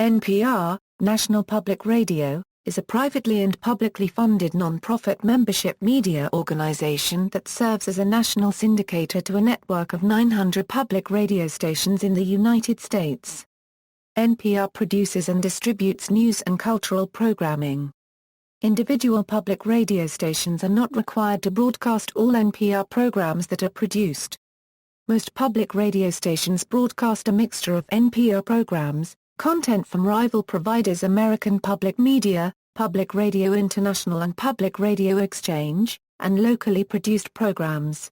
NPR, National Public Radio, is a privately and publicly funded non-profit membership media organization that serves as a national syndicator to a network of 900 public radio stations in the United States. NPR produces and distributes news and cultural programming. Individual public radio stations are not required to broadcast all NPR programs that are produced. Most public radio stations broadcast a mixture of NPR programs, content from rival providers American Public Media, Public Radio International and Public Radio Exchange, and locally produced programs.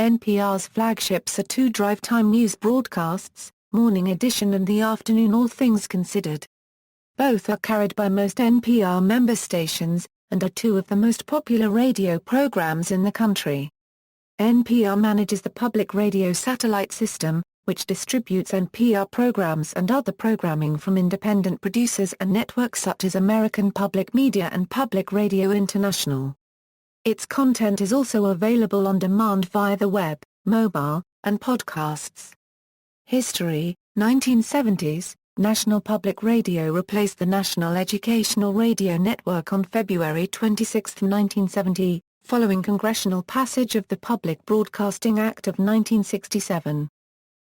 NPR's flagships are two drive-time news broadcasts, Morning Edition and the afternoon All Things Considered. Both are carried by most NPR member stations, and are two of the most popular radio programs in the country. NPR manages the public radio satellite system, which distributes NPR programs and other programming from independent producers and networks such as American Public Media and Public Radio International. Its content is also available on demand via the web, mobile, and podcasts. History: 1970s, National Public Radio replaced the National Educational Radio Network on February 26, 1970, following congressional passage of the Public Broadcasting Act of 1967.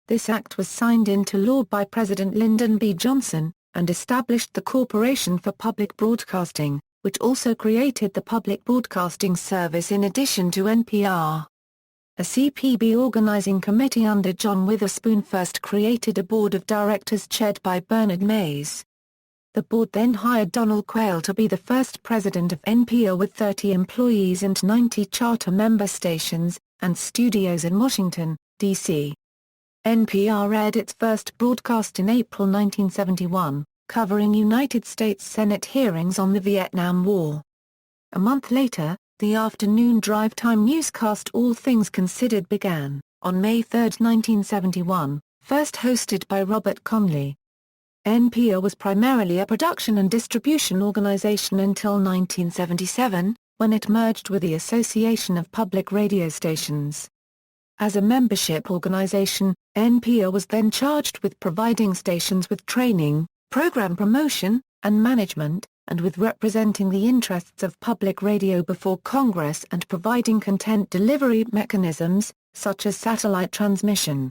This act was signed into law by President Lyndon B. Johnson, and established the Corporation for Public Broadcasting, which also created the Public Broadcasting Service in addition to NPR. A CPB organizing committee under John Witherspoon first created a board of directors chaired by Bernard Mays. The board then hired Donald Quayle to be the first president of NPR with 30 employees and 90 charter member stations, and studios in Washington, D.C. NPR aired its first broadcast in April 1971, covering United States Senate hearings on the Vietnam War. A month later, the afternoon drive-time newscast All Things Considered began, on May 3, 1971, first hosted by Robert Conley. NPR was primarily a production and distribution organization until 1977, when it merged with the Association of Public Radio Stations. As a membership organization, NPR was then charged with providing stations with training, program promotion, and management, and with representing the interests of public radio before Congress and providing content delivery mechanisms, such as satellite transmission.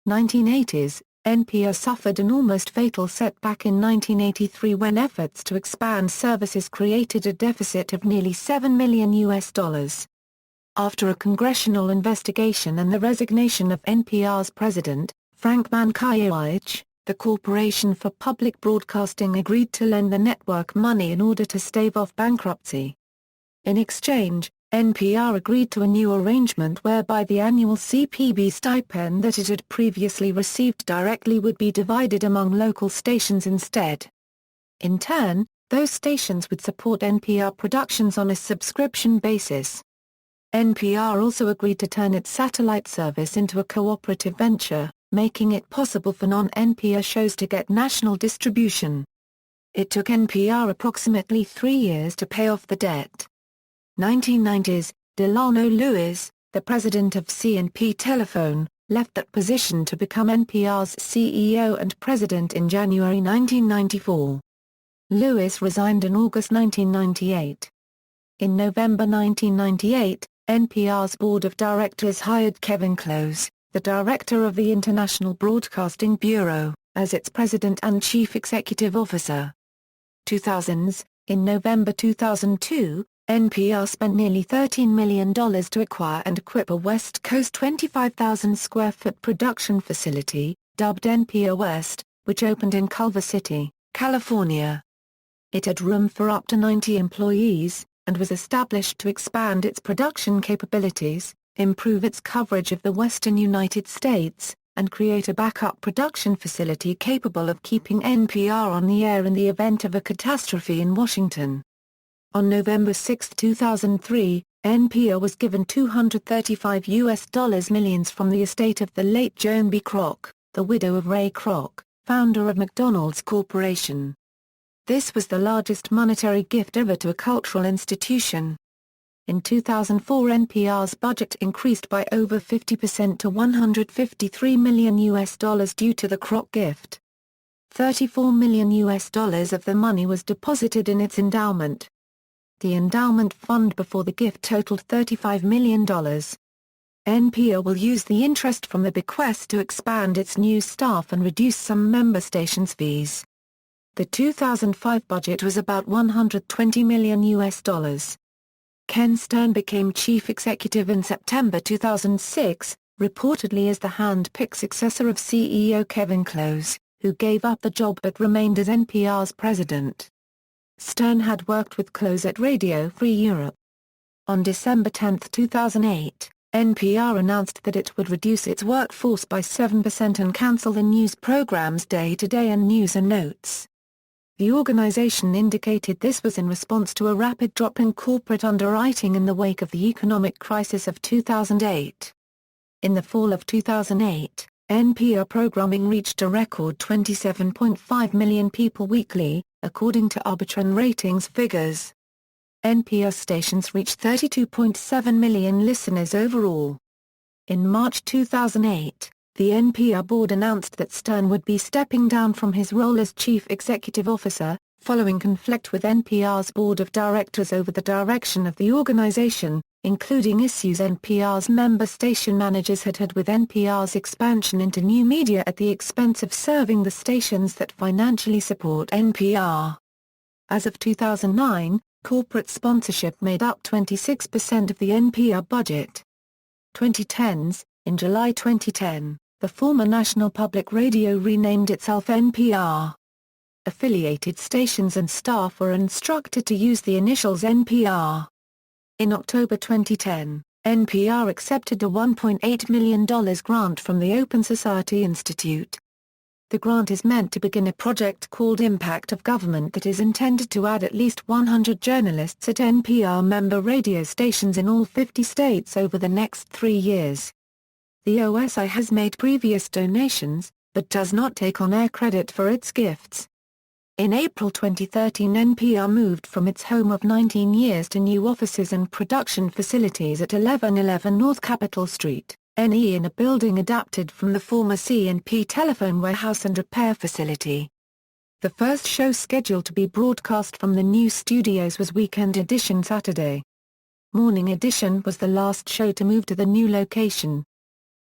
1980s, NPR suffered an almost fatal setback in 1983 when efforts to expand services created a deficit of nearly $7 million. After a congressional investigation and the resignation of NPR's president, Frank Mankiewicz, the Corporation for Public Broadcasting agreed to lend the network money in order to stave off bankruptcy. In exchange, NPR agreed to a new arrangement whereby the annual CPB stipend that it had previously received directly would be divided among local stations instead. In turn, those stations would support NPR productions on a subscription basis. NPR also agreed to turn its satellite service into a cooperative venture, making it possible for non-NPR shows to get national distribution. It took NPR approximately 3 years to pay off the debt. 1990s, Delano Lewis, the president of C&P Telephone, left that position to become NPR's CEO and president in January 1994. Lewis resigned in August 1998. In November 1998, NPR's board of directors hired Kevin Close, the director of the International Broadcasting Bureau, as its president and chief executive officer. 2000s, in November 2002, NPR spent nearly $13 million to acquire and equip a West Coast 25,000-square-foot production facility, dubbed NPR West, which opened in Culver City, California. It had room for up to 90 employees, and was established to expand its production capabilities, improve its coverage of the western United States, and create a backup production facility capable of keeping NPR on the air in the event of a catastrophe in Washington. On November 6, 2003, NPR was given $235 million from the estate of the late Joan B. Kroc, the widow of Ray Kroc, founder of McDonald's Corporation. This was the largest monetary gift ever to a cultural institution. In 2004, NPR's budget increased by over 50% to $153 million due to the Kroc gift. $34 million of the money was deposited in its endowment. The endowment fund before the gift totaled $35 million. NPR will use the interest from the bequest to expand its news staff and reduce some member stations' fees. The 2005 budget was about $120 million. Ken Stern became chief executive in September 2006, reportedly as the hand-picked successor of CEO Kevin Close, who gave up the job but remained as NPR's president. Stern had worked with Close at Radio Free Europe. On December 10, 2008, NPR announced that it would reduce its workforce by 7% and cancel the news programs Day to Day and News and Notes. The organization indicated this was in response to a rapid drop in corporate underwriting in the wake of the economic crisis of 2008. In the fall of 2008, NPR programming reached a record 27.5 million people weekly, according to Arbitron ratings figures. NPR stations reached 32.7 million listeners overall. In March 2008, the NPR board announced that Stern would be stepping down from his role as chief executive officer, following conflict with NPR's board of directors over the direction of the organization, including issues NPR's member station managers had had with NPR's expansion into new media at the expense of serving the stations that financially support NPR. As of 2009, corporate sponsorship made up 26% of the NPR budget. 2010s, in July 2010, the former National Public Radio renamed itself NPR. Affiliated stations and staff were instructed to use the initials NPR. In October 2010, NPR accepted a $1.8 million grant from the Open Society Institute. The grant is meant to begin a project called Impact of Government that is intended to add at least 100 journalists at NPR member radio stations in all 50 states over the next 3 years. The OSI has made previous donations, but does not take on air credit for its gifts. In April 2013, NPR moved from its home of 19 years to new offices and production facilities at 1111 North Capitol Street, NE, in a building adapted from the former C&P telephone warehouse and repair facility. The first show scheduled to be broadcast from the new studios was Weekend Edition Saturday. Morning Edition was the last show to move to the new location.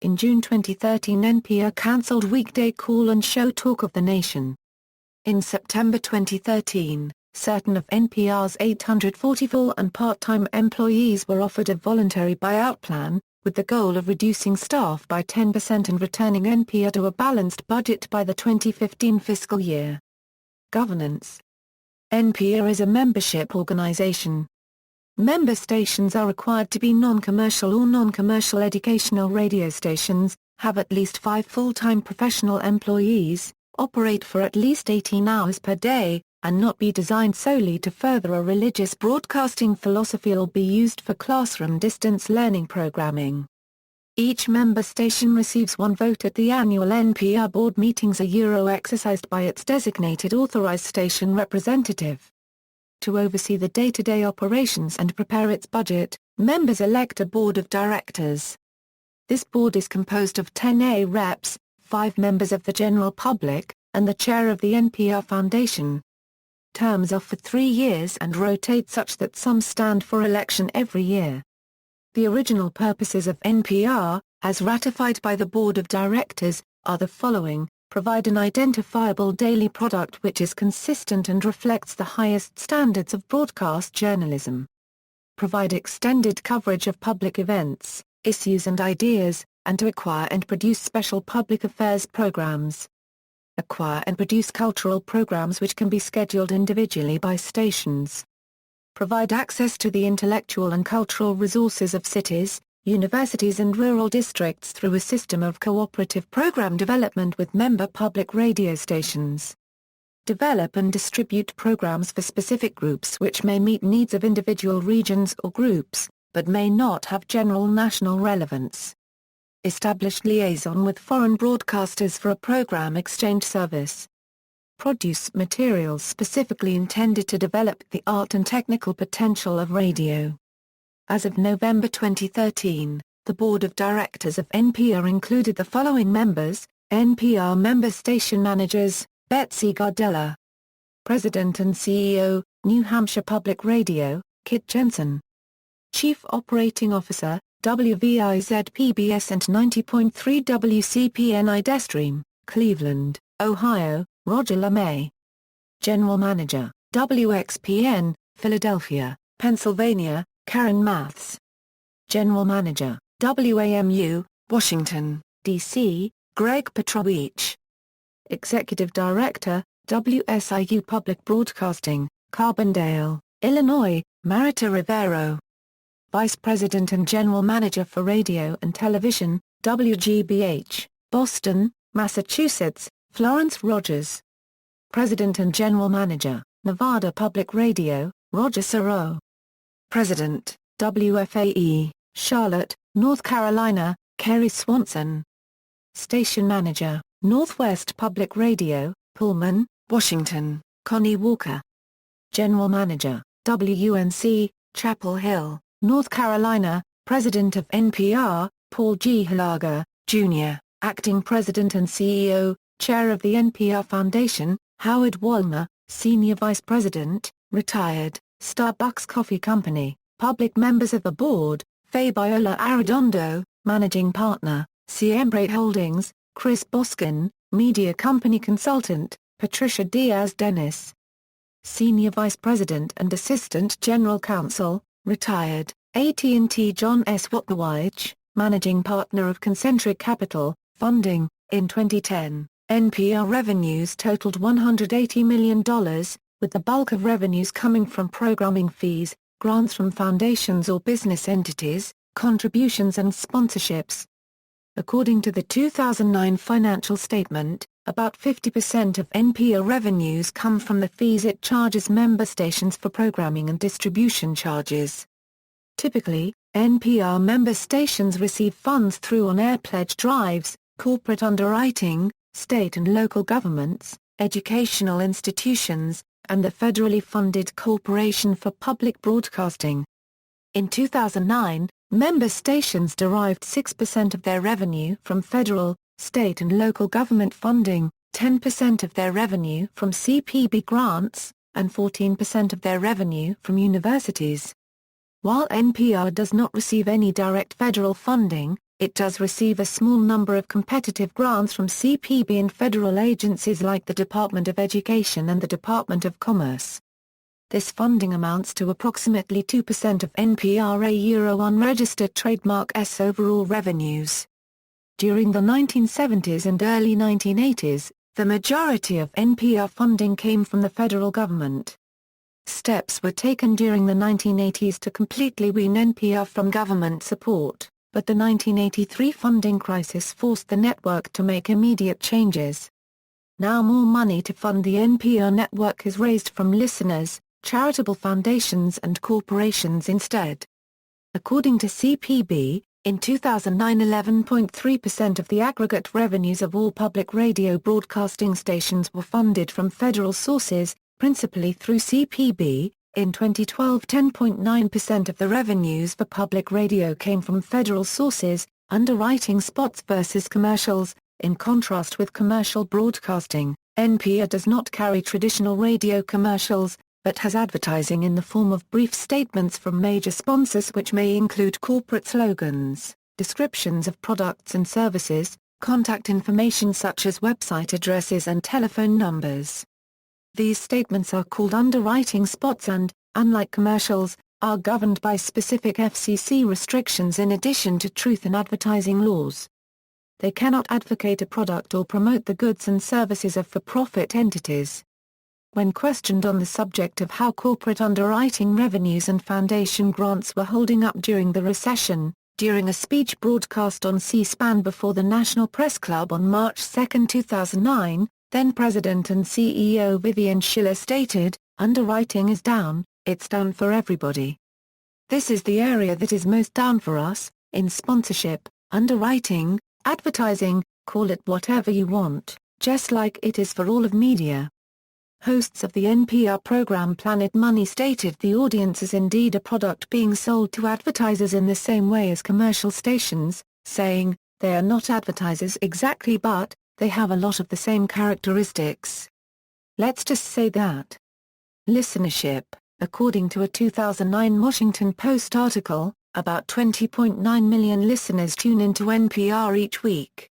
In June 2013, NPR cancelled weekday call-and show Talk of the Nation. In September 2013, certain of NPR's 844 and part-time employees were offered a voluntary buyout plan, with the goal of reducing staff by 10% and returning NPR to a balanced budget by the 2015 fiscal year. Governance. NPR is a membership organization. Member stations are required to be non-commercial or non-commercial educational radio stations, have at least 5 full-time professional employees, operate for at least 18 hours per day, and not be designed solely to further a religious broadcasting philosophy or be used for classroom distance learning programming. Each member station receives 1 vote at the annual NPR board meetings exercised by its designated authorized station representative. To oversee the day-to-day operations and prepare its budget, members elect a board of directors. This board is composed of 10 A reps, 5 members of the general public, and the chair of the NPR Foundation. Terms are for 3 years and rotate such that some stand for election every year. The original purposes of NPR, as ratified by the board of directors, are the following: provide an identifiable daily product which is consistent and reflects the highest standards of broadcast journalism. Provide extended coverage of public events, issues and ideas, and to acquire and produce special public affairs programs. Acquire and produce cultural programs which can be scheduled individually by stations. Provide access to the intellectual and cultural resources of cities, universities and rural districts through a system of cooperative program development with member public radio stations. Develop and distribute programs for specific groups which may meet needs of individual regions or groups, but may not have general national relevance. Establish liaison with foreign broadcasters for a program exchange service. Produce materials specifically intended to develop the art and technical potential of radio. As of November 2013, the board of directors of NPR included the following members: NPR member station managers, Betsy Gardella. President and CEO, New Hampshire Public Radio, Kit Jensen. Chief Operating Officer, WVIZ-PBS and 90.3 WCPN Idestream, Cleveland, Ohio, Roger LeMay. General Manager, WXPN, Philadelphia, Pennsylvania, Karen Maths. General Manager, WAMU, Washington, D.C., Greg Petrovich. Executive Director, WSIU Public Broadcasting, Carbondale, Illinois, Marita Rivero. Vice President and General Manager for Radio and Television, WGBH, Boston, Massachusetts, Florence Rogers. President and General Manager, Nevada Public Radio, Roger Soro. President, WFAE, Charlotte, North Carolina, Kerry Swanson. Station Manager, Northwest Public Radio, Pullman, Washington, Connie Walker. General Manager, WUNC, Chapel Hill, North Carolina, President of NPR, Paul G. Halaga, Jr., Acting President and CEO, Chair of the NPR Foundation, Howard Wollner, Senior Vice President, Retired, Starbucks Coffee Company, Public Members of the Board, Fabiola Arredondo, Managing Partner, Siempre Holdings, Chris Boskin, Media Company Consultant, Patricia Diaz-Dennis. Senior Vice President and Assistant General Counsel, Retired, AT&T John S. Wattawich, Managing Partner of Concentric Capital, Funding. In 2010, NPR revenues totaled $180 million, with the bulk of revenues coming from programming fees, grants from foundations or business entities, contributions and sponsorships. According to the 2009 financial statement, about 50% of NPR revenues come from the fees it charges member stations for programming and distribution charges. Typically, NPR member stations receive funds through on-air pledge drives, corporate underwriting, state and local governments, educational institutions, and the federally funded Corporation for Public Broadcasting. In 2009, member stations derived 6% of their revenue from federal, state and local government funding, 10% of their revenue from CPB grants, and 14% of their revenue from universities. While NPR does not receive any direct federal funding, it does receive a small number of competitive grants from CPB and federal agencies like the Department of Education and the Department of Commerce. This funding amounts to approximately 2% of NPR unregistered trademark S overall revenues. During the 1970s and early 1980s, the majority of NPR funding came from the federal government. Steps were taken during the 1980s to completely wean NPR from government support, but the 1983 funding crisis forced the network to make immediate changes. Now more money to fund the NPR network is raised from listeners, charitable foundations and corporations instead. According to CPB, in 2009 11.3% of the aggregate revenues of all public radio broadcasting stations were funded from federal sources, principally through CPB. In 2012 10.9% of the revenues for public radio came from federal sources, underwriting spots versus commercials. In contrast with commercial broadcasting, NPR does not carry traditional radio commercials, but has advertising in the form of brief statements from major sponsors which may include corporate slogans, descriptions of products and services, contact information such as website addresses and telephone numbers. These statements are called underwriting spots and, unlike commercials, are governed by specific FCC restrictions in addition to truth in advertising laws. They cannot advocate a product or promote the goods and services of for-profit entities. When questioned on the subject of how corporate underwriting revenues and foundation grants were holding up during the recession, during a speech broadcast on C-SPAN before the National Press Club on March 2, 2009, then-President and CEO Vivian Schiller stated, "Underwriting is down, it's down for everybody. This is the area that is most down for us, in sponsorship, underwriting, advertising, call it whatever you want, just like it is for all of media." Hosts of the NPR program Planet Money stated the audience is indeed a product being sold to advertisers in the same way as commercial stations, saying, "They are not advertisers exactly but, they have a lot of the same characteristics. Let's just say that. Listenership. According to a 2009 Washington Post article, about 20.9 million listeners tune into NPR each week.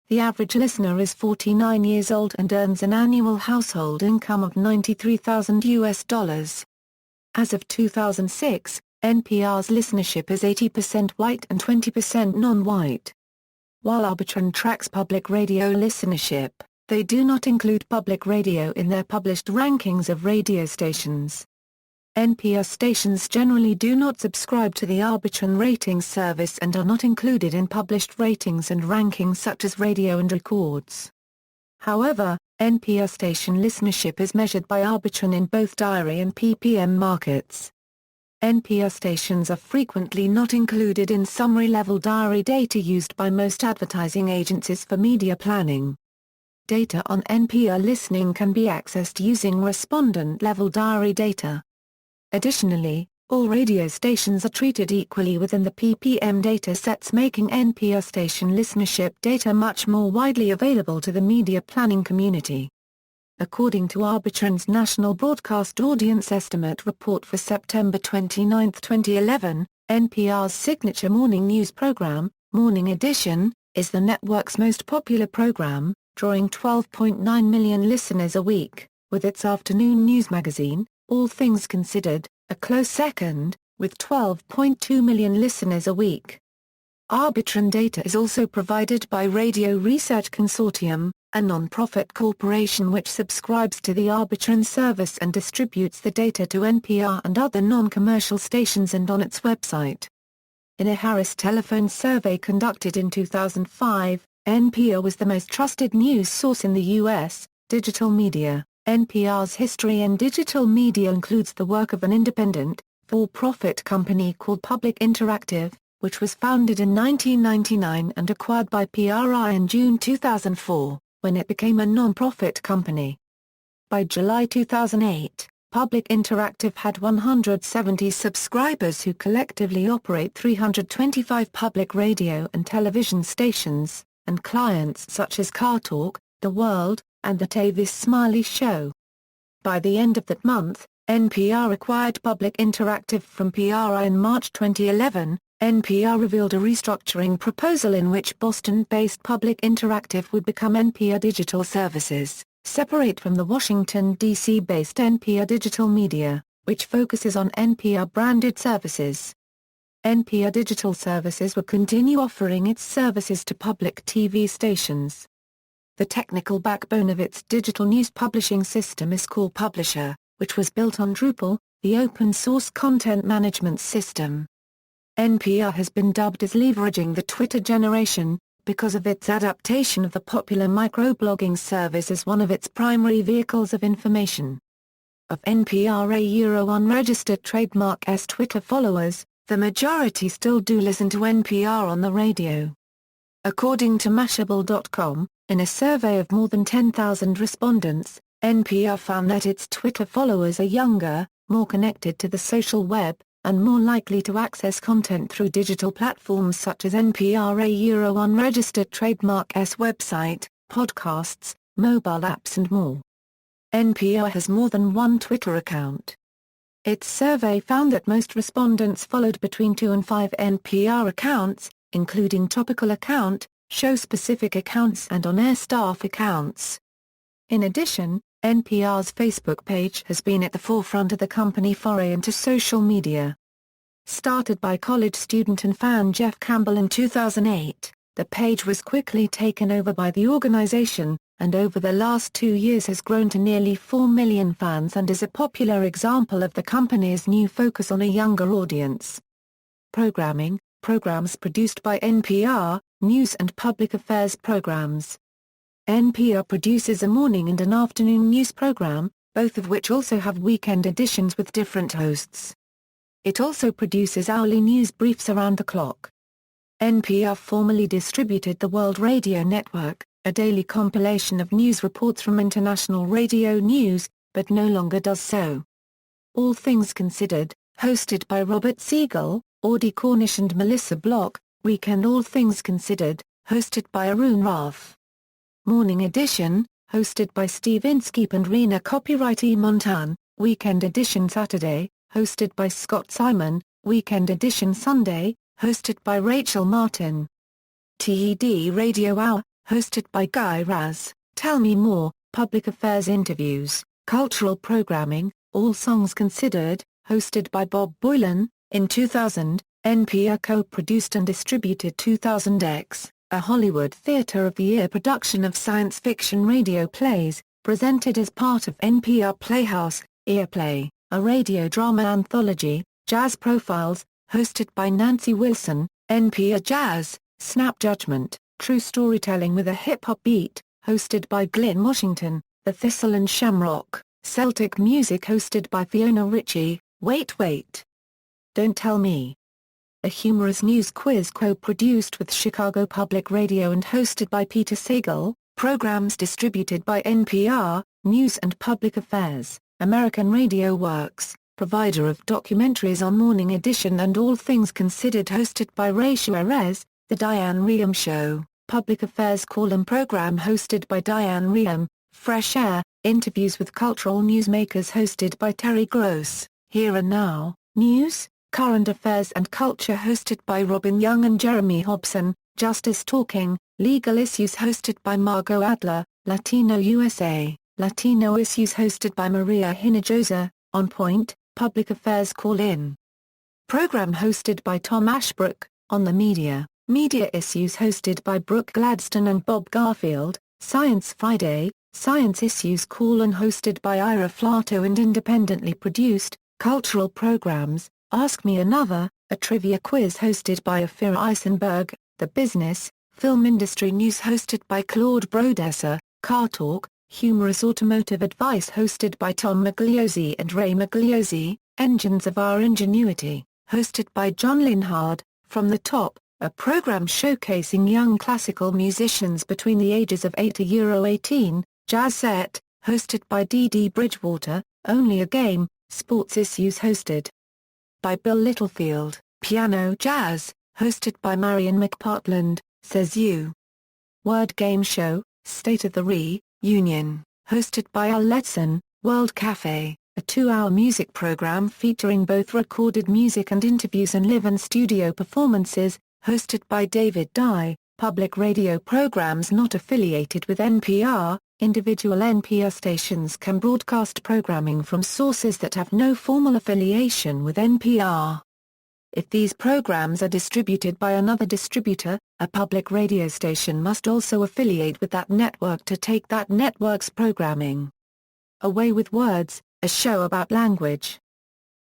The average listener is 49 years old and earns an annual household income of $93,000. As of 2006, NPR's listenership is 80% white and 20% non-white. While Arbitron tracks public radio listenership, they do not include public radio in their published rankings of radio stations. NPR stations generally do not subscribe to the Arbitron ratings service and are not included in published ratings and rankings such as radio and records. However, NPR station listenership is measured by Arbitron in both diary and ppm markets. NPR stations are frequently not included in summary-level diary data used by most advertising agencies for media planning. Data on NPR listening can be accessed using respondent-level diary data. Additionally, all radio stations are treated equally within the ppm data sets, making NPR station listenership data much more widely available to the media planning community. According to Arbitron's National Broadcast Audience Estimate report for September 29, 2011, NPR's signature morning news program, Morning Edition, is the network's most popular program, drawing 12.9 million listeners a week, with its afternoon news magazine, All Things Considered, a close second, with 12.2 million listeners a week. Arbitron data is also provided by Radio Research Consortium, a non-profit corporation which subscribes to the Arbitron service and distributes the data to NPR and other non-commercial stations and on its website. In a Harris telephone survey conducted in 2005, NPR was the most trusted news source in the U.S. digital media. NPR's history in digital media includes the work of an independent, for-profit company called Public Interactive, which was founded in 1999 and acquired by PRI in June 2004, when it became a non-profit company. By July 2008, Public Interactive had 170 subscribers who collectively operate 325 public radio and television stations, and clients such as Car Talk, The World, and The Tavis Smiley Show. By the end of that month, NPR acquired Public Interactive from PRI in March 2011. NPR revealed a restructuring proposal in which Boston-based Public Interactive would become NPR Digital Services, separate from the Washington, D.C.-based NPR Digital Media, which focuses on NPR-branded services. NPR Digital Services will continue offering its services to public TV stations. The technical backbone of its digital news publishing system is called Publisher, which was built on Drupal, the open-source content management system. NPR has been dubbed as leveraging the Twitter generation, because of its adaptation of the popular microblogging service as one of its primary vehicles of information. Of NPR unregistered trademark S Twitter followers, the majority still do listen to NPR on the radio. According to Mashable.com, in a survey of more than 10,000 respondents, NPR found that its Twitter followers are younger, more connected to the social web, and more likely to access content through digital platforms such as NPR unregistered trademark S website, podcasts, mobile apps and more. NPR has more than one Twitter account. Its survey found that most respondents followed between 2 and 5 NPR accounts, including topical account, show-specific accounts and on-air staff accounts. In addition, NPR's Facebook page has been at the forefront of the company foray into social media. Started by college student and fan Jeff Campbell in 2008, the page was quickly taken over by the organization, and over the last 2 years has grown to nearly 4 million fans and is a popular example of the company's new focus on a younger audience. Programming: programs produced by NPR, news and public affairs programs. NPR produces a morning and an afternoon news program, both of which also have weekend editions with different hosts. It also produces hourly news briefs around the clock. NPR formerly distributed the World Radio Network, a daily compilation of news reports from international radio news, but no longer does so. All Things Considered, hosted by Robert Siegel, Audie Cornish and Melissa Block. Weekend All Things Considered, hosted by Arun Rath. Morning Edition, hosted by Steve Inskeep and Rena. Copyright E. Montan, Weekend Edition Saturday, hosted by Scott Simon, Weekend Edition Sunday, hosted by Rachel Martin. TED Radio Hour, hosted by Guy Raz, Tell Me More, Public Affairs Interviews, Cultural Programming, All Songs Considered, hosted by Bob Boylan. In 2000, NPR co-produced and distributed 2000X, a Hollywood Theater of the Year production of science fiction radio plays, presented as part of NPR Playhouse, Earplay, a radio drama anthology, Jazz Profiles, hosted by Nancy Wilson, NPR Jazz, Snap Judgment, True Storytelling with a Hip-Hop Beat, hosted by Glynn Washington, The Thistle and Shamrock, Celtic Music hosted by Fiona Ritchie, Wait Wait. Don't Tell Me. A humorous news quiz co-produced with Chicago Public Radio and hosted by Peter Sagal, programs distributed by NPR, News and Public Affairs, American Radio Works, provider of documentaries on Morning Edition and All Things Considered hosted by Ray Suarez, The Diane Rehm Show, Public Affairs Call-in program hosted by Diane Rehm, Fresh Air, interviews with cultural newsmakers hosted by Terry Gross, Here and Now, News, Current Affairs and Culture hosted by Robin Young and Jeremy Hobson, Justice Talking, Legal Issues hosted by Margot Adler, Latino USA, Latino Issues hosted by Maria Hinojosa, On Point, Public Affairs Call-in program hosted by Tom Ashbrook, On the Media, Media Issues hosted by Brooke Gladstone and Bob Garfield, Science Friday, Science Issues Call-in hosted by Ira Flato and independently produced, cultural programs, Ask Me Another, a trivia quiz hosted by Ophira Eisenberg, The Business, film industry news hosted by Claude Brodesser, Car Talk, humorous automotive advice hosted by Tom Magliozzi and Ray Magliozzi, Engines of Our Ingenuity, hosted by John Linhard, From the Top, a program showcasing young classical musicians between the ages of 8 to 18, Jazz Set, hosted by Dee Dee Bridgewater, Only a Game, Sports Issues hosted by Bill Littlefield, Piano Jazz, hosted by Marion McPartland, Says You. Word Game Show, State of the Union, hosted by Al Letson, World Cafe, a 2-hour music program featuring both recorded music and interviews and live and studio performances, hosted by David Dye. Public radio programs not affiliated with NPR, individual NPR stations can broadcast programming from sources that have no formal affiliation with NPR. If these programs are distributed by another distributor, a public radio station must also affiliate with that network to take that network's programming. Away with Words, a show about language.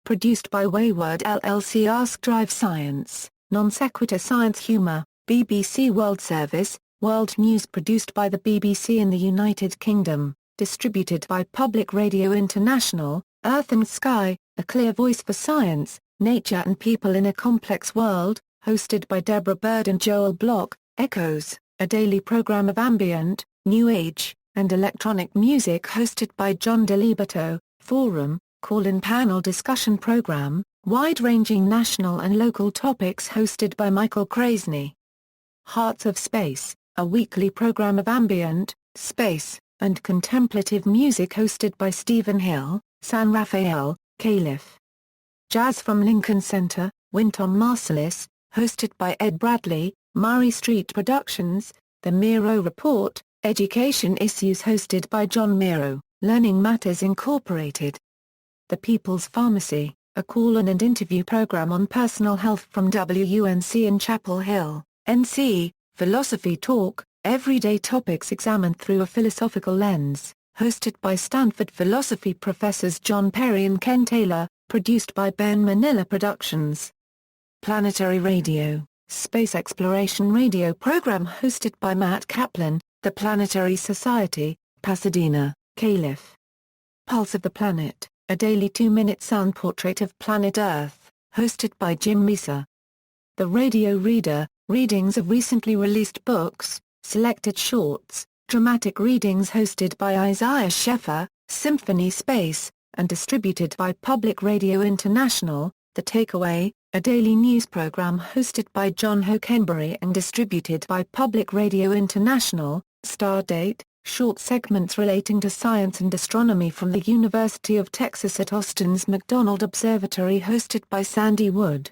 Produced by Wayward LLC. Ask Drive Science, Non Sequitur Science Humor, BBC World Service, World News produced by the BBC in the United Kingdom, distributed by Public Radio International, Earth and Sky, A Clear Voice for Science, Nature and People in a Complex World, hosted by Deborah Bird and Joel Block, Echoes, a daily program of ambient, new age, and electronic music hosted by John DeLiberto, Forum, call-in panel discussion program, wide-ranging national and local topics hosted by Michael Krasny. Hearts of Space, a weekly program of ambient, space, and contemplative music hosted by Stephen Hill, San Rafael, Caliph. Jazz from Lincoln Center, Wynton Marsalis, hosted by Ed Bradley, Murray Street Productions, The Miro Report, Education Issues hosted by John Miro, Learning Matters Incorporated. The People's Pharmacy, a call-in and interview program on personal health from WUNC in Chapel Hill, NC, Philosophy Talk, everyday topics examined through a philosophical lens, hosted by Stanford philosophy professors John Perry and Ken Taylor, produced by Ben Manila Productions. Planetary Radio, space exploration radio program hosted by Matt Kaplan, The Planetary Society, Pasadena, Caliph. Pulse of the Planet, a daily 2-minute sound portrait of planet Earth, hosted by Jim Mesa. The Radio Reader, readings of recently released books, selected shorts, dramatic readings hosted by Isaiah Sheffer, Symphony Space, and distributed by Public Radio International. The Takeaway, a daily news program hosted by John Hockenberry and distributed by Public Radio International. Stardate, short segments relating to science and astronomy from the University of Texas at Austin's McDonald Observatory hosted by Sandy Wood.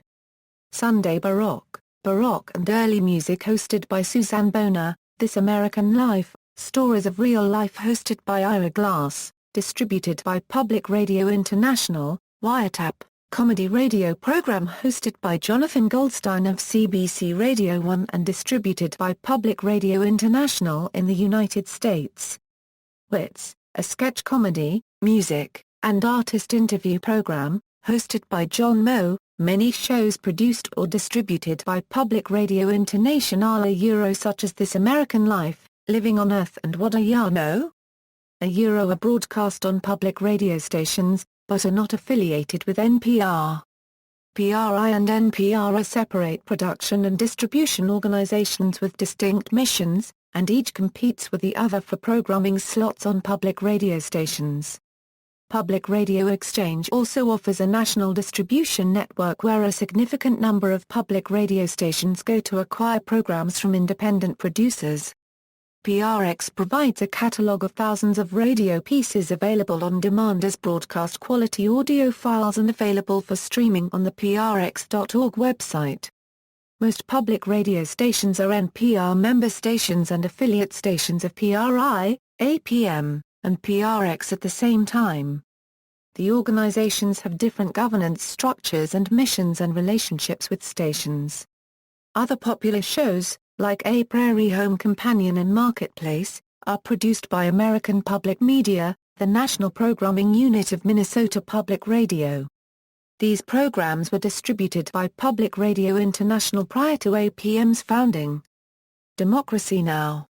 Sunday Baroque, Baroque and Early Music hosted by Suzanne Boner, This American Life, Stories of Real Life hosted by Ira Glass, distributed by Public Radio International, Wiretap, comedy radio program hosted by Jonathan Goldstein of CBC Radio 1 and distributed by Public Radio International in the United States. Wits, a sketch comedy, music, and artist interview program, hosted by John Moe, many shows produced or distributed by Public Radio International such as This American Life, Living on Earth and What Do Ya Know? Are broadcast on public radio stations, but are not affiliated with NPR. PRI and NPR are separate production and distribution organizations with distinct missions, and each competes with the other for programming slots on public radio stations. Public Radio Exchange also offers a national distribution network where a significant number of public radio stations go to acquire programs from independent producers. PRX provides a catalog of thousands of radio pieces available on demand as broadcast quality audio files and available for streaming on the prx.org website. Most public radio stations are NPR member stations and affiliate stations of PRI, APM, and PRX at the same time. The organizations have different governance structures and missions and relationships with stations. Other popular shows, like A Prairie Home Companion and Marketplace, are produced by American Public Media, the national programming unit of Minnesota Public Radio. These programs were distributed by Public Radio International prior to APM's founding. Democracy Now!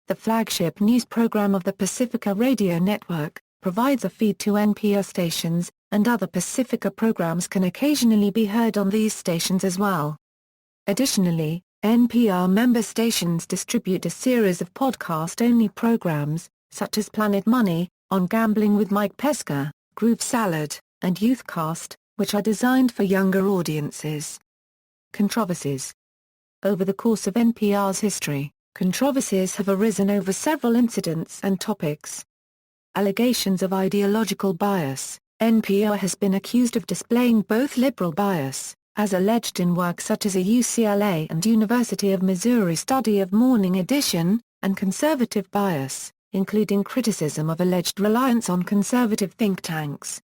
The flagship news program of the Pacifica Radio Network, provides a feed to NPR stations, and other Pacifica programs can occasionally be heard on these stations as well. Additionally, NPR member stations distribute a series of podcast-only programs, such as Planet Money, On Gambling with Mike Pesca, Groove Salad, and Youthcast, which are designed for younger audiences. Controversies. Over the course of NPR's history, controversies have arisen over several incidents and topics. Allegations of ideological bias. NPR has been accused of displaying both liberal bias, as alleged in work such as a UCLA and University of Missouri study of Morning Edition, and conservative bias, including criticism of alleged reliance on conservative think tanks.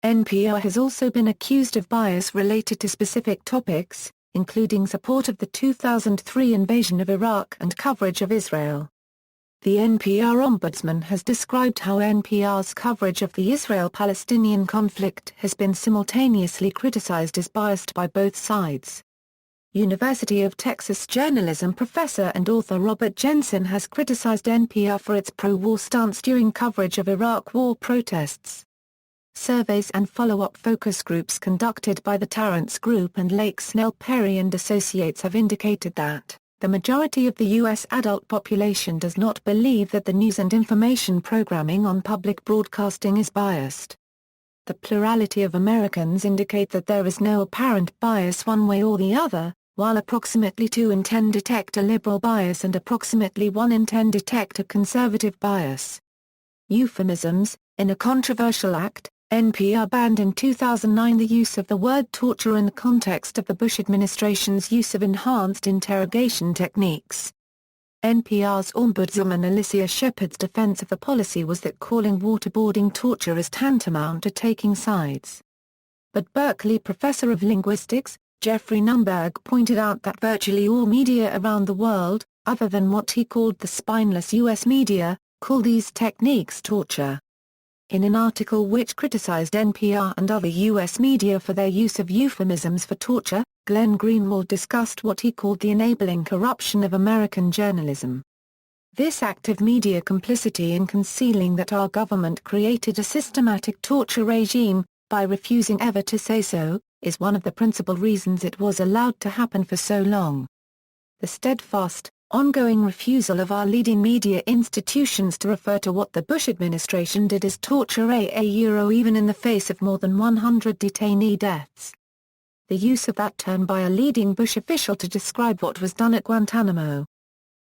NPR has also been accused of bias related to specific topics, including support of the 2003 invasion of Iraq and coverage of Israel. The NPR Ombudsman has described how NPR's coverage of the Israel-Palestinian conflict has been simultaneously criticized as biased by both sides. University of Texas journalism professor and author Robert Jensen has criticized NPR for its pro-war stance during coverage of Iraq war protests. Surveys and follow-up focus groups conducted by the Tarrance Group and Lake Snell Perry and Associates have indicated that the majority of the U.S. adult population does not believe that the news and information programming on public broadcasting is biased. The plurality of Americans indicate that there is no apparent bias one way or the other, while approximately 2 in 10 detect a liberal bias and approximately 1 in 10 detect a conservative bias. Euphemisms. In a controversial act, NPR banned in 2009 the use of the word torture in the context of the Bush administration's use of enhanced interrogation techniques. NPR's Ombudswoman Alicia Shepard's defense of the policy was that calling waterboarding torture is tantamount to taking sides. But Berkeley professor of linguistics, Jeffrey Numberg pointed out that virtually all media around the world, other than what he called the spineless U.S. media, call these techniques torture. In an article which criticized NPR and other U.S. media for their use of euphemisms for torture, Glenn Greenwald discussed what he called the enabling corruption of American journalism. This active media complicity in concealing that our government created a systematic torture regime, by refusing ever to say so, is one of the principal reasons it was allowed to happen for so long. The steadfast, ongoing refusal of our leading media institutions to refer to what the Bush administration did as torture even in the face of more than 100 detainee deaths. The use of that term by a leading Bush official to describe what was done at Guantanamo.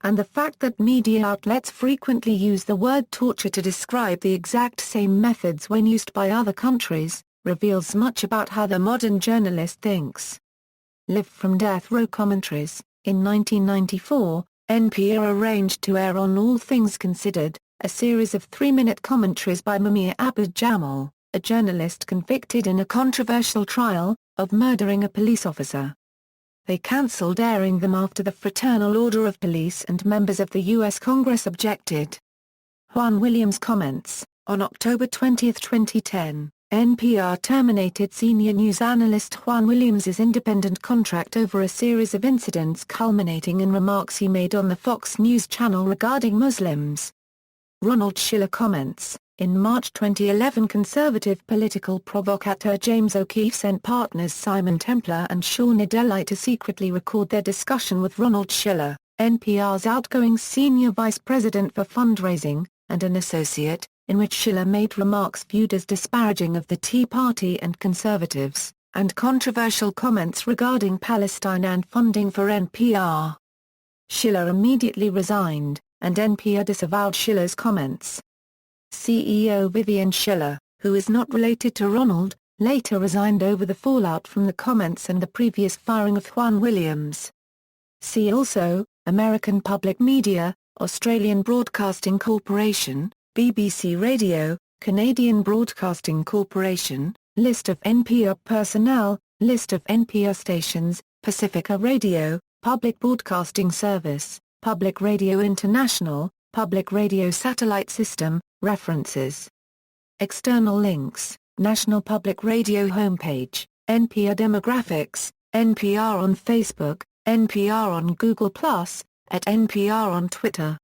and the fact that media outlets frequently use the word torture to describe the exact same methods when used by other countries, reveals much about how the modern journalist thinks. Live from Death Row Commentaries. In 1994, NPR arranged to air on All Things Considered, a series of 3-minute commentaries by Mumia Abu-Jamal, a journalist convicted in a controversial trial, of murdering a police officer. They cancelled airing them after the Fraternal Order of Police and members of the U.S. Congress objected. Juan Williams comments, on October 20, 2010, NPR terminated senior news analyst Juan Williams's independent contract over a series of incidents culminating in remarks he made on the Fox News channel regarding Muslims. Ronald Schiller comments, in March 2011 conservative political provocateur James O'Keefe sent partners Simon Templar and Sean Adeli to secretly record their discussion with Ronald Schiller, NPR's outgoing senior vice president for fundraising, and an associate, in which Schiller made remarks viewed as disparaging of the Tea Party and conservatives, and controversial comments regarding Palestine and funding for NPR. Schiller immediately resigned, and NPR disavowed Schiller's comments. CEO Vivian Schiller, who is not related to Ronald, later resigned over the fallout from the comments and the previous firing of Juan Williams. See also, American Public Media, Australian Broadcasting Corporation, BBC Radio, Canadian Broadcasting Corporation, List of NPR personnel, List of NPR stations, Pacifica Radio, Public Broadcasting Service, Public Radio International, Public Radio Satellite System, References. External links, National Public Radio homepage, NPR demographics, NPR on Facebook, NPR on Google+, @NPR on Twitter.